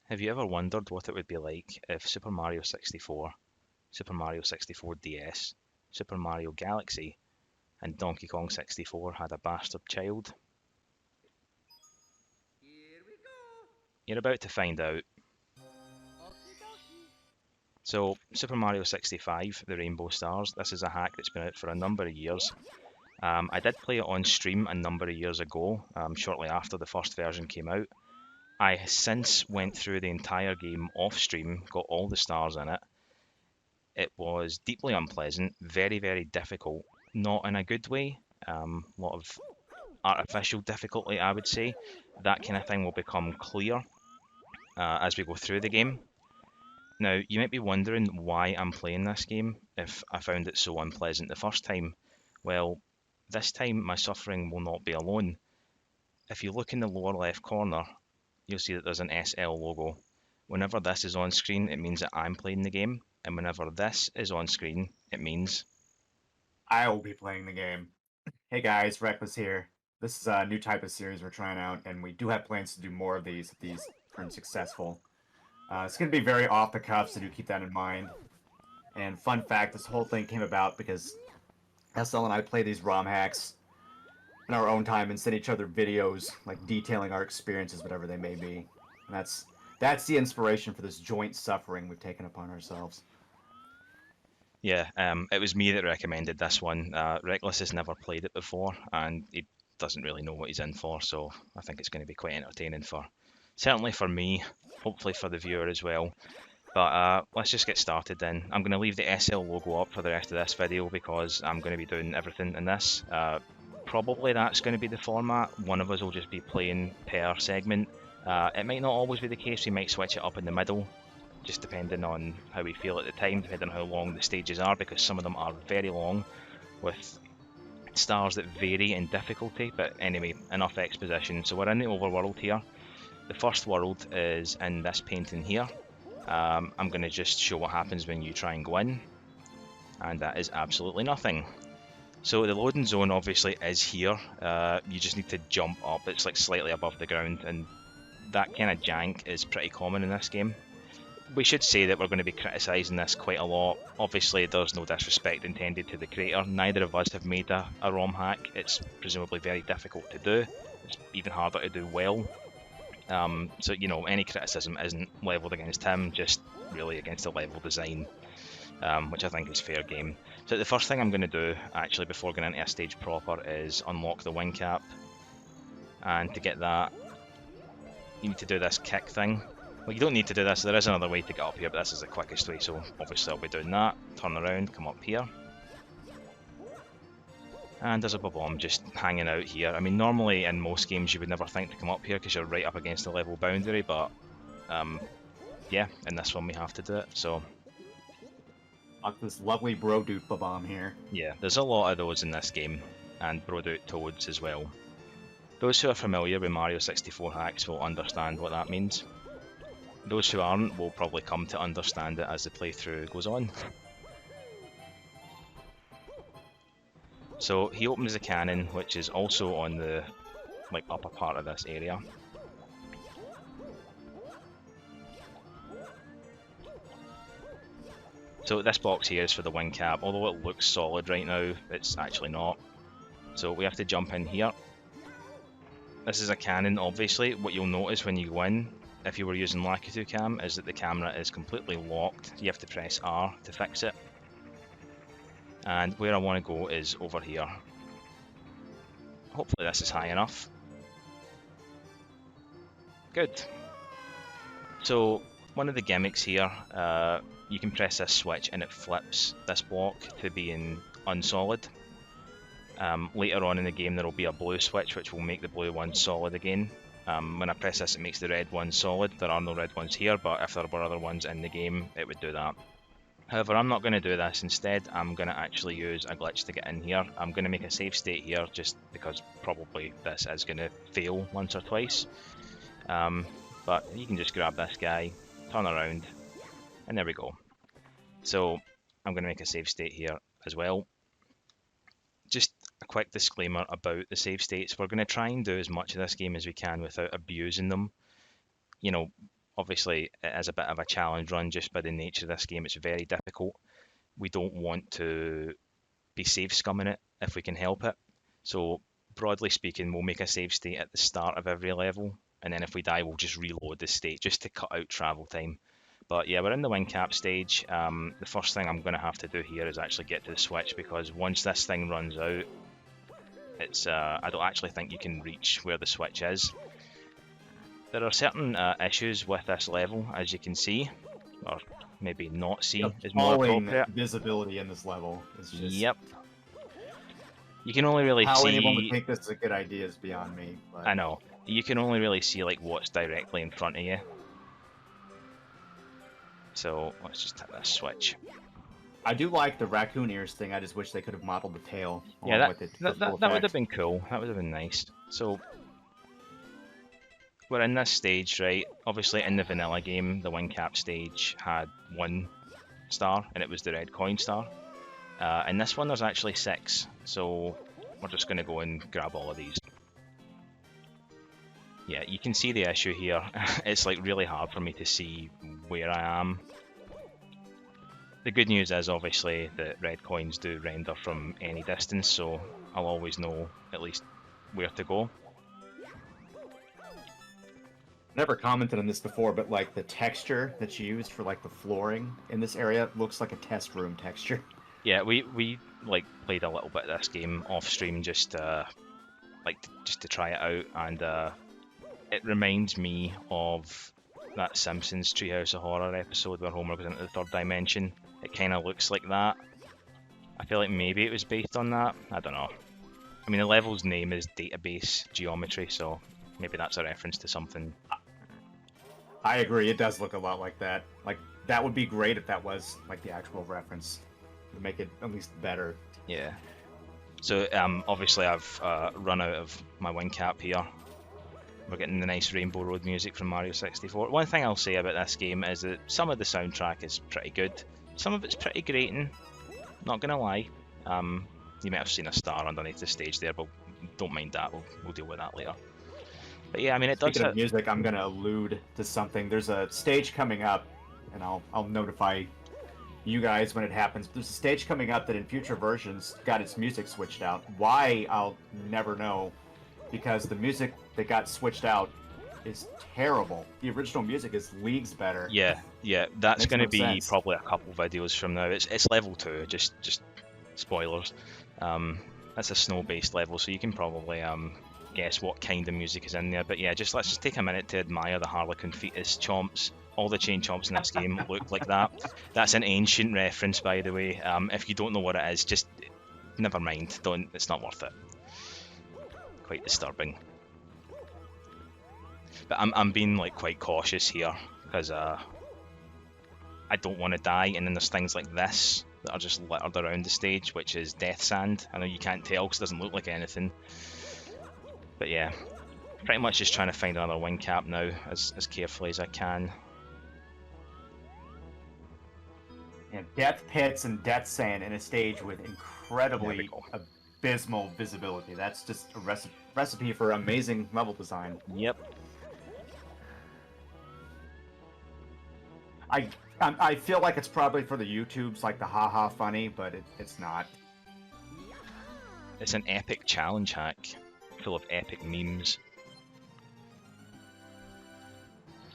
Have you ever wondered what it would be like if Super Mario 64, Super Mario 64 DS, Super Mario Galaxy, and Donkey Kong 64 had a bastard child? Here we go. You're about to find out. Okie dokie. So, Super Mario 65, The Rainbow Stars, this is a hack that's been out for a number of years. I did play it on stream a number of years ago, shortly after the first version came out. I since went through the entire game off stream, got all the stars in it. It was deeply unpleasant, very, very difficult, not in a good way. A lot of artificial difficulty, I would say. That kind of thing will become clear as we go through the game. Now, you might be wondering why I'm playing this game if I found it so unpleasant the first time. Well, this time my suffering will not be alone. If you look in the lower left corner, you'll see that there's an SL logo. Whenever this is on screen, it means that I'm playing the game, and whenever this is on screen, it means I will be playing the game. Hey guys, Reckless here. This is a new type of series we're trying out, and we do have plans to do more of these if these turn successful. It's going to be very off the cuff, so do keep that in mind. And fun fact, this whole thing came about because SL and I play these ROM hacks in our own time and send each other videos, like detailing our experiences, whatever they may be. And that's the inspiration for this joint suffering we've taken upon ourselves. yeah, it was me that recommended this one. Reckless has never played it before, and he doesn't really know what he's in for, so I think it's going to be quite entertaining for, certainly for me, hopefully for the viewer as well. But let's just get started then. I'm going to leave the SL logo up for the rest of this video because I'm going to be doing everything in this. Probably that's going to be the format. One of us will just be playing per segment. It might not always be the case. We might switch it up in the middle, just depending on how we feel at the time, depending on how long the stages are, because some of them are very long with stars that vary in difficulty. But anyway, enough exposition. So we're in the overworld here. The first world is in this painting here. I'm going to just show what happens when you try and go in, and that is absolutely nothing. So the loading zone obviously is here. You just need to jump up. It's like slightly above the ground, and that kind of jank is pretty common in this game. We should say that we're going to be criticising this quite a lot. Obviously, there's no disrespect intended to the creator. Neither of us have made a ROM hack. It's presumably very difficult to do. It's even harder to do well. So, you know, any criticism isn't levelled against him, just really against the level design, which I think is fair game. So the first thing I'm going to do, actually, before going into a stage proper, is unlock the wing cap. And to get that, you need to do this kick thing. Well, you don't need to do this, there is another way to get up here, but this is the quickest way, so obviously I'll be doing that. Turn around, come up here. And there's a bomb just hanging out here. I mean, normally in most games you would never think to come up here because you're right up against the level boundary, but yeah, in this one we have to do it, so Like this lovely bro dude bomb here. yeah, there's a lot of those in this game, and Brodout Toads as well. Those who are familiar with Mario 64 hacks will understand what that means. Those who aren't will probably come to understand it as the playthrough goes on. So he opens the cannon, which is also on the upper part of this area. So this box here is for the wing cap. Although it looks solid right now, it's actually not. So we have to jump in here. This is a cannon, obviously. What you'll notice when you go in, if you were using Lakitu Cam, is that the camera is completely locked. You have to press R to fix it. And where I want to go is over here. Hopefully this is high enough. Good. So one of the gimmicks here, you can press this switch and it flips this block to being unsolid. Later on in the game there will be a blue switch which will make the blue one solid again. When I press this it makes the red one solid. There are no red ones here, but if there were other ones in the game it would do that. However, I'm not going to do this. Instead, I'm going to actually use a glitch to get in here. I'm going to make a save state here just because probably this is going to fail once or twice. But you can just grab this guy, turn around, and there we go. So I'm going to make a save state here as well. Just a quick disclaimer about the save states. We're going to try and do as much of this game as we can without abusing them. You know, obviously it is a bit of a challenge run just by the nature of this game. It's very difficult. We don't want to be save scumming it if we can help it. So broadly speaking, we'll make a save state at the start of every level, and then if we die, we'll just reload the state just to cut out travel time. But yeah, we're in the wing cap stage. The first thing I'm going to have to do here is actually get to the switch, because once this thing runs out, it's I don't actually think you can reach where the switch is. There are certain issues with this level, as you can see, or maybe not see is more Appalling appropriate. visibility in this level is just. Yep. You can only really How anyone would see. think this is a good idea is beyond me. But I know. You can only really see like what's directly in front of you. So let's just hit this switch. I do like the raccoon ears thing. I just wish they could have modeled the tail along Yeah, with it. that would have been cool. That would have been nice. So we're in this stage, right? Obviously, in the vanilla game, the wing cap stage had 1 star, and it was the red coin star. In this one, there's actually 6, so we're just going to go and grab all of these. Yeah, you can see the issue here. It's like really hard for me to see where I am. The good news is obviously that red coins do render from any distance, so I'll always know at least where to go. Never commented on this before, but like the texture that you used for like the flooring in this area looks like a test room texture. Yeah, we like played a little bit of this game off stream just just to try it out, and it reminds me of that Simpsons Treehouse of Horror episode where Homer goes into the 3rd dimension. It kind of looks like that. I feel like maybe it was based on that. I don't know. I mean, the level's name is Database Geometry, so maybe that's a reference to something. I agree. It does look a lot like that. Like that would be great if that was like the actual reference to make it at least better. Yeah. So obviously I've run out of my wing cap here. We're getting the nice Rainbow Road music from Mario 64. One thing I'll say about this game is that some of the soundtrack is pretty good. Some of it's pretty grating, not gonna lie. You might have seen a star underneath the stage there, but don't mind that. We'll deal with that later. But yeah, I mean, it does. Speaking of music, I'm gonna allude to something. There's a stage coming up, and I'll notify you guys when it happens. But there's a stage coming up that in future versions got its music switched out. Why, I'll never know, because the music that got switched out is terrible. The original music is leagues better. Yeah, that's Makes going to no be sense. probably a couple videos from now. It's level 2, just spoilers. That's a snow-based level, so you can probably guess what kind of music is in there. But yeah, let's just take a minute to admire the Harlequin fetus chomps. All the chain chomps in this game look like that. That's an ancient reference, by the way. If you don't know what it is, just never mind. It's not worth it. Quite disturbing. But I'm being like quite cautious here because I don't want to die, and then there's things like this that are just littered around the stage, which is death sand. I know you can't tell because it doesn't look like anything. But yeah, pretty much just trying to find another wing cap now as carefully as I can. And death pits and death sand in a stage with There we incredibly go. abysmal visibility. That's just a recipe for amazing level design. Yep. I feel like it's probably for the YouTubes, like the haha funny, but it's not. It's an epic challenge hack full of epic memes.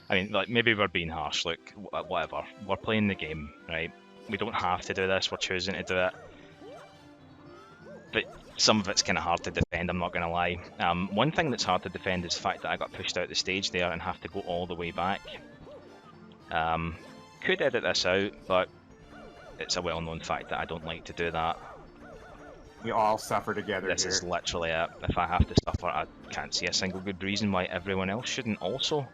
I mean, like, maybe we're being harsh, look, whatever. We're playing the game, right? We don't have to do this, we're choosing to do it. But some of it's kind of hard to defend, I'm not going to lie. One thing that's hard to defend is the fact that I got pushed out the stage there and have to go all the way back. Could edit this out, but it's a well-known fact that I don't like to do that. We all suffer together This here. is literally it. If I have to suffer, I can't see a single good reason why everyone else shouldn't also.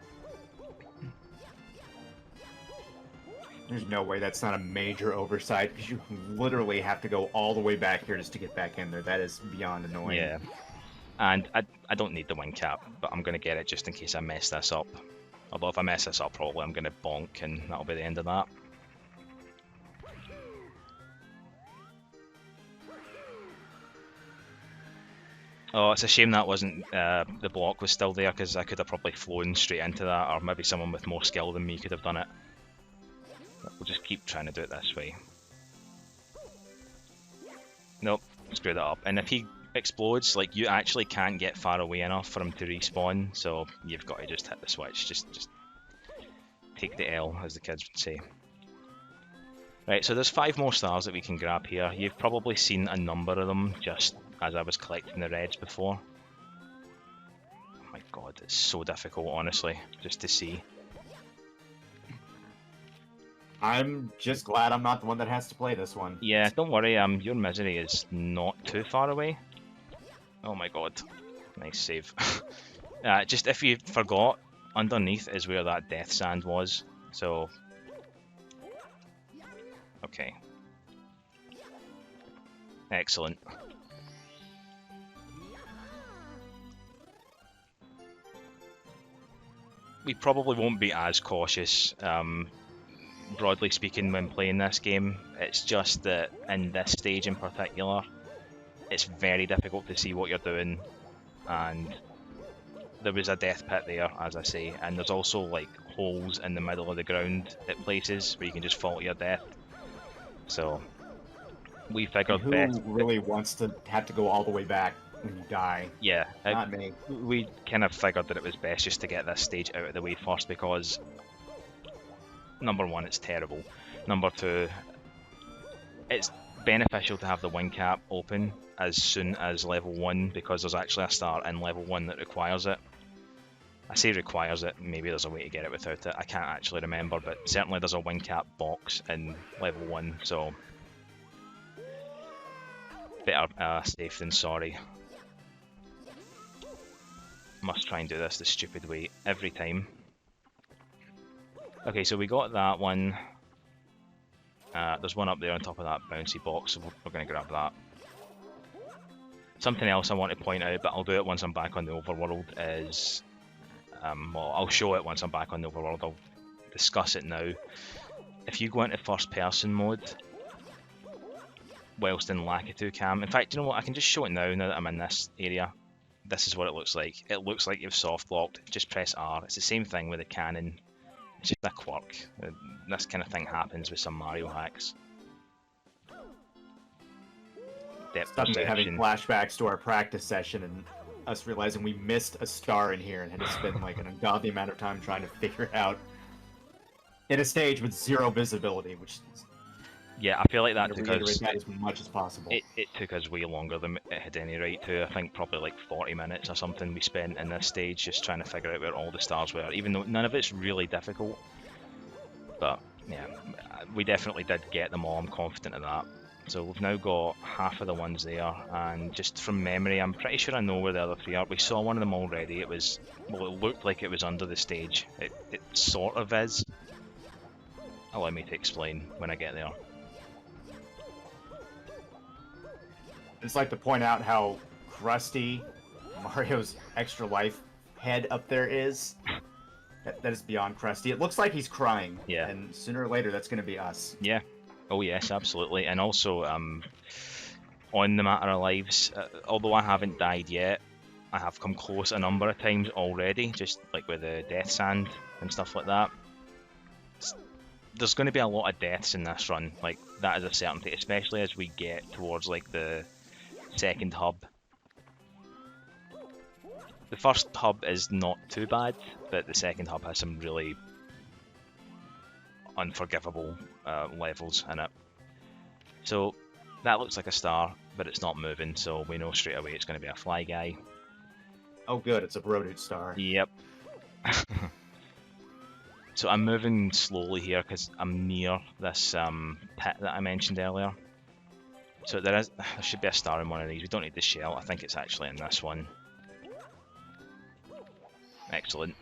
There's no way that's not a major oversight, because you literally have to go all the way back here just to get back in there. That is beyond annoying. Yeah. And I don't need the wing cap, but I'm going to get it just in case I mess this up. Although if I mess this up, probably I'm going to bonk, and that'll be the end of that. Oh, it's a shame that wasn't the block was still there because I could have probably flown straight into that, or maybe someone with more skill than me could have done it. But we'll just keep trying to do it this way. Nope, screwed it up. And if he explodes, like you actually can't get far away enough for him to respawn, so you've got to just hit the switch. Just take the L, as the kids would say. Right, so there's 5 more stars that we can grab here. You've probably seen a number of them just as I was collecting the reds before. Oh my god, it's so difficult, honestly, just to see. I'm just glad I'm not the one that has to play this one. Yeah, don't worry, your misery is not too far away. Oh my god, nice save. Just if you forgot, underneath is where that death sand was, so... Okay. Excellent. We probably won't be as cautious, broadly speaking, when playing this game. It's just that in this stage in particular, it's very difficult to see what you're doing, and there was a death pit there, as I say, and there's also like holes in the middle of the ground at places where you can just fall to your death. So we And figured who best. really wants to have to go all the way back when you die? Yeah, Not me. we kind of figured that it was best just to get this stage out of the way first because number one, it's terrible. Number two, it's beneficial to have the wing cap open as soon as level 1 because there's actually a star in level 1 that requires it. I say requires it, maybe there's a way to get it without it, I can't actually remember, but certainly there's a wing cap box in level 1, so better safe than sorry. Must try and do this the stupid way every time. Okay, so we got that one. There's one up there on top of that bouncy box, so we're going to grab that. Something else I want to point out, but I'll do it once I'm back on the overworld, is... well, I'll show it once I'm back on the overworld, I'll discuss it now. If you go into first person mode, whilst in Lakitu cam, in fact, you know what, I can just show it now that I'm in this area. This is what it looks like. It looks like you've soft locked, just press R. It's the same thing with the cannon. It's just a quirk. This kind of thing happens with some Mario hacks. Depth Suddenly having perception. flashbacks to our practice session and us realizing we missed a star in here and had to spend like an ungodly amount of time trying to figure it out in a stage with 0 visibility, which is Yeah, I feel like that to took reiterate us... that as much as possible. It took us way longer than it had any right to. I think probably like 40 minutes or something we spent in this stage just trying to figure out where all the stars were, even though none of it's really difficult. But yeah, we definitely did get them all, I'm confident of that. So we've now got half of the ones there, and just from memory, I'm pretty sure I know where the other 3 are. We saw one of them already. It was, well, it looked like it was under the stage. It sort of is. Allow me to explain when I get there. It's like to point out how crusty Mario's extra life head up there is. That is beyond crusty. It looks like he's crying. Yeah. And sooner or later, that's going to be us. Yeah. Oh yes, absolutely. And also, on the matter of lives, although I haven't died yet, I have come close a number of times already, just like with the death sand and stuff like that. There's going to be a lot of deaths in this run, like that is a certainty, especially as we get towards like the second hub. The first hub is not too bad, but the second hub has some really unforgivable levels in it. So that looks like a star, but it's not moving, so we know straight away it's going to be a fly guy. Oh good, it's a Brodude star. Yep. So I'm moving slowly here because I'm near this pit that I mentioned earlier. So there should be a star in one of these. We don't need the shell. I think it's actually in this one. Excellent.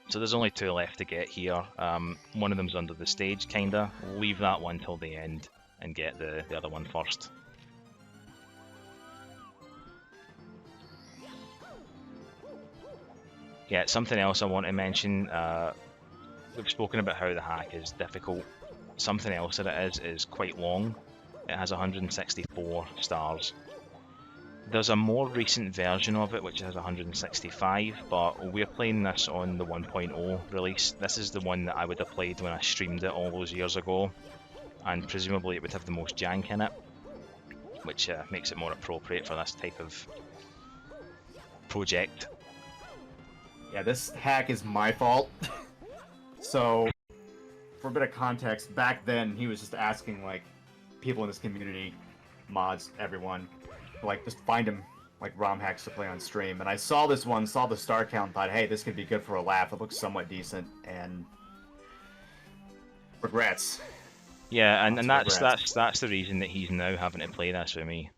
So there's only 2 left to get here. One of them's under the stage, kinda. Leave that one till the end and get the other one first. Yeah, something else I want to mention. We've spoken about how the hack is difficult. Something else that it is quite long. It has 164 stars. There's a more recent version of it which has 165, but we're playing this on the 1.0 release. This is the one that I would have played when I streamed it all those years ago, and presumably it would have the most jank in it, which makes it more appropriate for this type of project. Yeah, this hack is my fault. So, for a bit of context, back then he was just asking like people in this community, mods, everyone, like just find him like ROM hacks to play on stream. And I saw this one, saw the star count, and thought, hey, this could be good for a laugh. It looks somewhat decent, and regrets. Yeah, and Lots of that's the reason that he's now having to play this with me.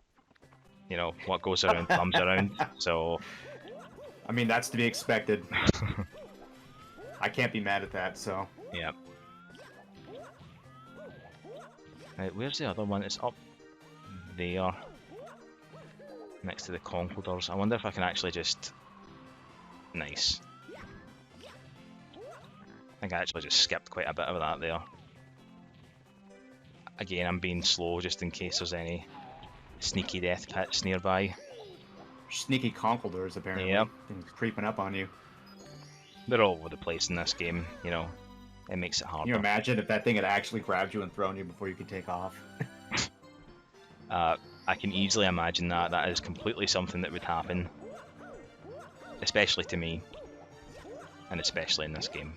You know, what goes around comes around. So I mean, that's to be expected. I can't be mad at that, so. yeah. Right, where's the other one? It's up there, next to the Conquerors. I wonder if I can actually just... Nice. I think I actually just skipped quite a bit of that there. Again, I'm being slow just in case there's any sneaky death pits nearby. Sneaky conquerors, apparently. Yep. Things creeping up on you. They're all over the place in this game, you know. It makes it harder. Can you imagine if that thing had actually grabbed you and thrown you before you could take off? I can easily imagine that. That is completely something that would happen. Especially to me. And especially in this game.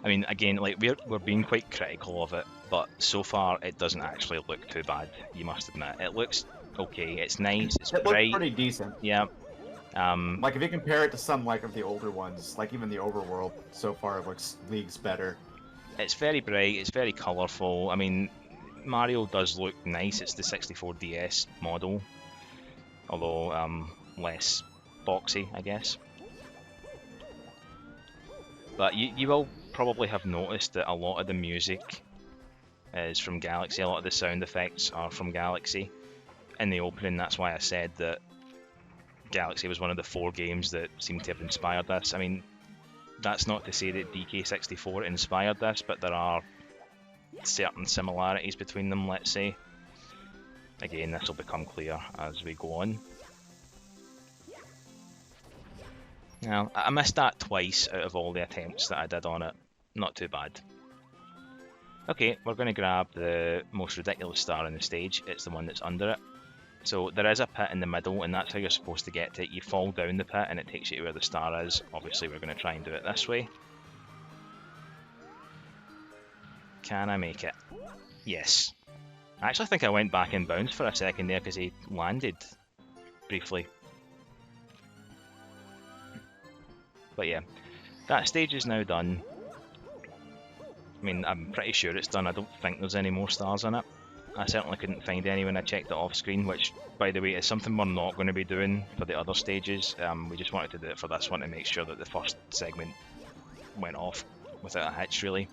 I mean, again, like we're being quite critical of it, but so far it doesn't actually look too bad, you must admit. It looks okay, it's nice, it's It bright. looks pretty decent. Yeah. Like, if you compare it to some, like, of the older ones, like even the overworld, so far it looks leagues better. It's very bright, it's very colourful. I mean, Mario does look nice. It's the 64DS model, although less boxy, I guess. But you will probably have noticed that a lot of the music is from Galaxy, a lot of the sound effects are from Galaxy. In the opening, that's why I said that Galaxy was one of the 4 games that seemed to have inspired this. I mean, that's not to say that DK64 inspired this, but there are certain similarities between them, let's say. Again, this will become clear as we go on. Now, I missed that twice out of all the attempts that I did on it. Not too bad. Okay, we're going to grab the most ridiculous star in the stage. It's the one that's under it. So there is a pit in the middle, and that's how you're supposed to get to it. You fall down the pit and it takes you to where the star is. Obviously we're going to try and do it this way. Can I make it? Yes. I actually think I went back in bounds for a second there because he landed briefly. But yeah, that stage is now done. I mean, I'm pretty sure it's done. I don't think there's any more stars in it. I certainly couldn't find any when I checked it off screen, which, by the way, is something we're not going to be doing for the other stages. We just wanted to do it for this one to make sure that the first segment went off without a hitch, really.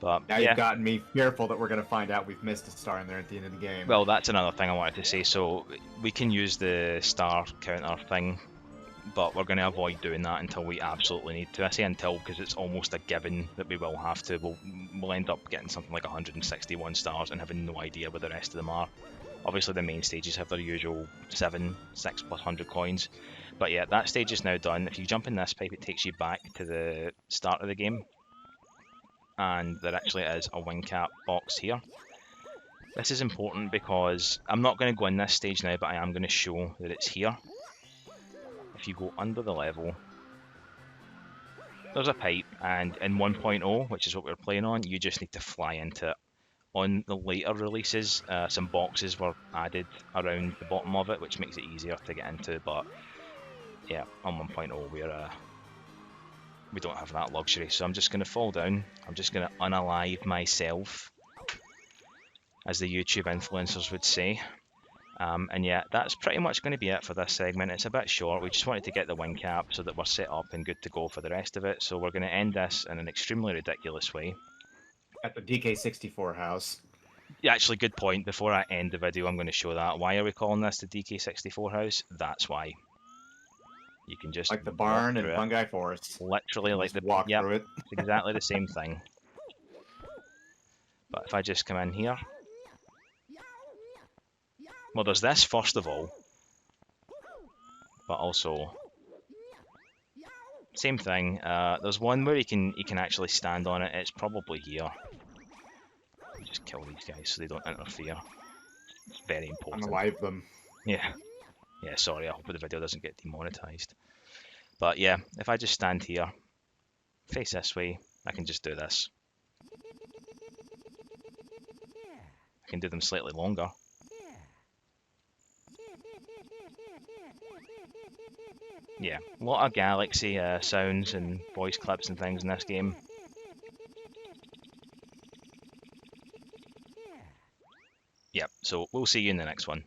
But Now yeah. you've gotten me fearful that we're going to find out we've missed a star in there at the end of the game. Well, that's another thing I wanted to say. So we can use the star counter thing, but we're going to avoid doing that until we absolutely need to. I say until because it's almost a given that we will have to. We'll end up getting something like 161 stars and having no idea where the rest of them are. Obviously the main stages have their usual 6 plus 100 coins. But yeah, that stage is now done. If you jump in this pipe, it takes you back to the start of the game. And there actually is a wing cap box here. This is important because I'm not going to go in this stage now, but I am going to show that it's here. If you go under the level, there's a pipe, and in 1.0, which is what we're playing on, you just need to fly into it. On the later releases, some boxes were added around the bottom of it, which makes it easier to get into, but yeah, on 1.0 we don't have that luxury, so I'm just going to fall down. I'm just going to unalive myself, as the YouTube influencers would say. And yeah, that's pretty much going to be it for this segment. It's a bit short. We just wanted to get the wing cap so that we're set up and good to go for the rest of it. So we're going to end this in an extremely ridiculous way. At the DK64 house. Yeah, actually, good point. Before I end the video, I'm going to show that. Why are we calling this the DK64 house? That's why. You can just like the barn and it. Fungi Forest. Literally like the walk through it. It's exactly the same thing. But if I just come in here, Well, there's this first of all, but also same thing. There's one where you can actually stand on it. It's probably here. Just kill these guys so they don't interfere. It's very important. Unalive them. Yeah. Yeah, sorry, I hope the video doesn't get demonetized. But yeah, if I just stand here, face this way, I can just do this. I can do them slightly longer. Yeah, a lot of Galaxy sounds and voice clips and things in this game. Yep, so we'll see you in the next one.